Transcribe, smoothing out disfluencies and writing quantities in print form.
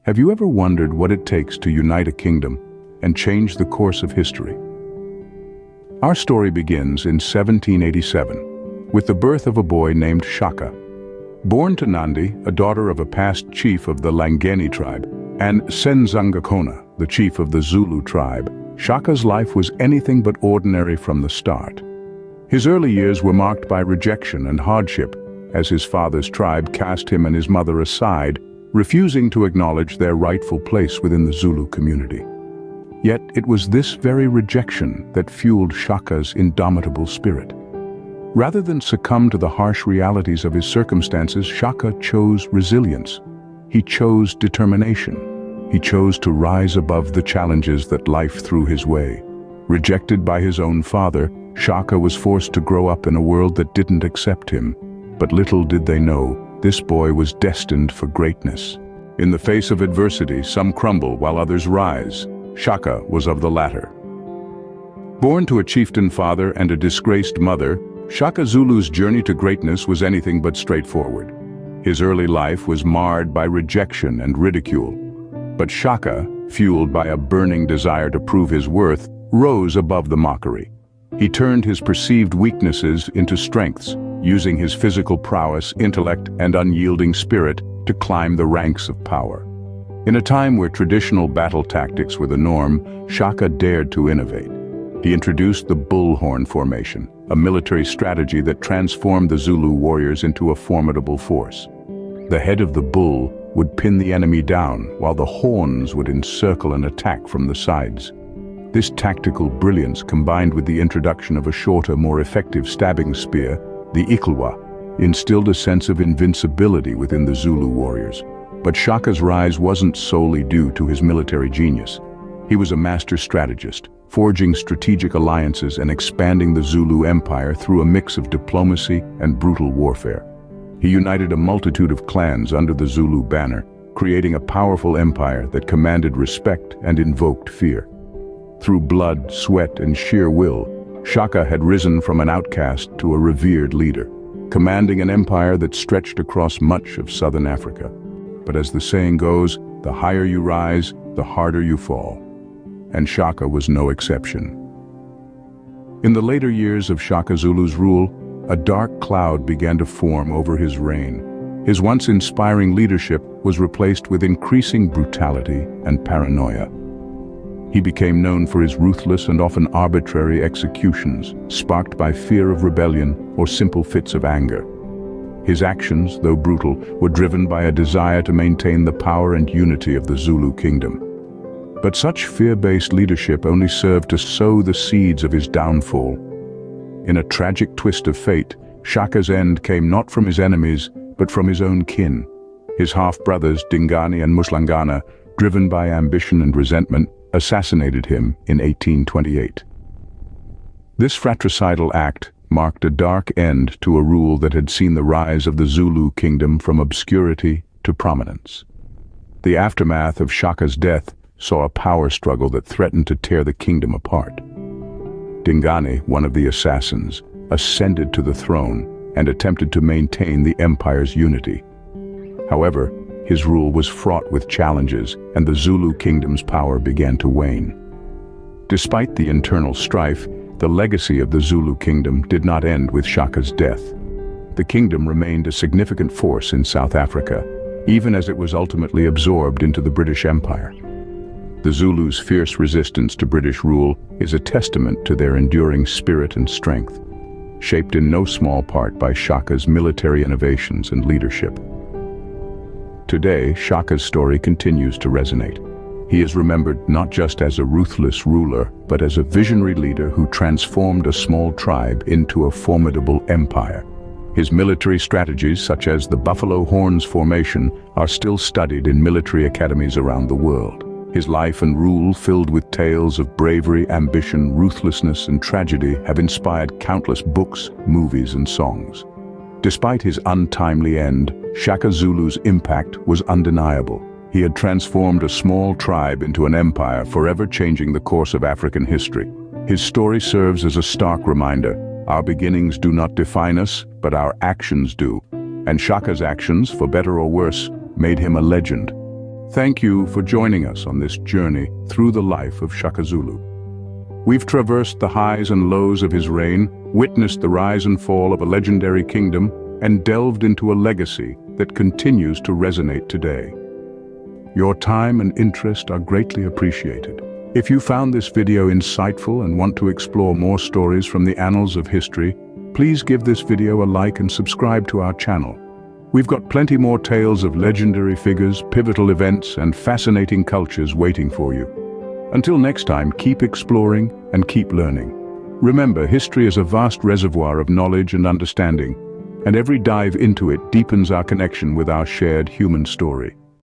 Have you ever wondered what it takes to unite a kingdom and change the course of history? Our story begins in 1787 with the birth of a boy named Shaka. Born to Nandi, a daughter of a past chief of the Langeni tribe, and Senzangakona, the chief of the Zulu tribe, Shaka's life was anything but ordinary from the start. His early years were marked by rejection and hardship, as his father's tribe cast him and his mother aside, refusing to acknowledge their rightful place within the Zulu community. Yet it was this very rejection that fueled Shaka's indomitable spirit. Rather than succumb to the harsh realities of his circumstances, Shaka chose resilience. He chose determination. He chose to rise above the challenges that life threw his way. Rejected by his own father, Shaka was forced to grow up in a world that didn't accept him. But little did they know, this boy was destined for greatness. In the face of adversity, some crumble while others rise. Shaka was of the latter. Born to a chieftain father and a disgraced mother, Shaka Zulu's journey to greatness was anything but straightforward. His early life was marred by rejection and ridicule. But Shaka, fueled by a burning desire to prove his worth, rose above the mockery. He turned his perceived weaknesses into strengths, using his physical prowess, intellect, and unyielding spirit to climb the ranks of power. In a time where traditional battle tactics were the norm, Shaka dared to innovate. He introduced the bullhorn formation, a military strategy that transformed the Zulu warriors into a formidable force. The head of the bull would pin the enemy down, while the horns would encircle and attack from the sides. This tactical brilliance, combined with the introduction of a shorter, more effective stabbing spear, the Ikulwa, instilled a sense of invincibility within the Zulu warriors. But Shaka's rise wasn't solely due to his military genius. He was a master strategist, forging strategic alliances and expanding the Zulu Empire through a mix of diplomacy and brutal warfare. He united a multitude of clans under the Zulu banner, creating a powerful empire that commanded respect and invoked fear. Through blood, sweat, and sheer will, Shaka had risen from an outcast to a revered leader, commanding an empire that stretched across much of southern Africa. But as the saying goes, the higher you rise, the harder you fall. And Shaka was no exception. In the later years of Shaka Zulu's rule, a dark cloud began to form over his reign. His once inspiring leadership was replaced with increasing brutality and paranoia. He became known for his ruthless and often arbitrary executions, sparked by fear of rebellion or simple fits of anger. His actions, though brutal, were driven by a desire to maintain the power and unity of the Zulu kingdom. But such fear-based leadership only served to sow the seeds of his downfall. In a tragic twist of fate, Shaka's end came not from his enemies, but from his own kin. His half-brothers, Dingane and Muslangana, driven by ambition and resentment, assassinated him in 1828. This fratricidal act marked a dark end to a rule that had seen the rise of the Zulu kingdom from obscurity to prominence. The aftermath of Shaka's death saw a power struggle that threatened to tear the kingdom apart. Dingane, one of the assassins, ascended to the throne and attempted to maintain the empire's unity. However, his rule was fraught with challenges, and the Zulu kingdom's power began to wane. Despite the internal strife, the legacy of the Zulu kingdom did not end with Shaka's death. The kingdom remained a significant force in South Africa, even as it was ultimately absorbed into the British Empire. The Zulus' fierce resistance to British rule is a testament to their enduring spirit and strength, shaped in no small part by Shaka's military innovations and leadership. Today, Shaka's story continues to resonate. He is remembered not just as a ruthless ruler, but as a visionary leader who transformed a small tribe into a formidable empire. His military strategies, such as the Buffalo Horns formation, are still studied in military academies around the world. His life and rule, filled with tales of bravery, ambition, ruthlessness, and tragedy, have inspired countless books, movies, and songs. Despite his untimely end, Shaka Zulu's impact was undeniable. He had transformed a small tribe into an empire, forever changing the course of African history. His story serves as a stark reminder: our beginnings do not define us, but our actions do. And Shaka's actions, for better or worse, made him a legend. Thank you for joining us on this journey through the life of Shaka Zulu. We've traversed the highs and lows of his reign, witnessed the rise and fall of a legendary kingdom, and delved into a legacy that continues to resonate today. Your time and interest are greatly appreciated. If you found this video insightful and want to explore more stories from the annals of history, please give this video a like and subscribe to our channel. We've got plenty more tales of legendary figures, pivotal events, and fascinating cultures waiting for you. Until next time, keep exploring and keep learning. Remember, history is a vast reservoir of knowledge and understanding, and every dive into it deepens our connection with our shared human story.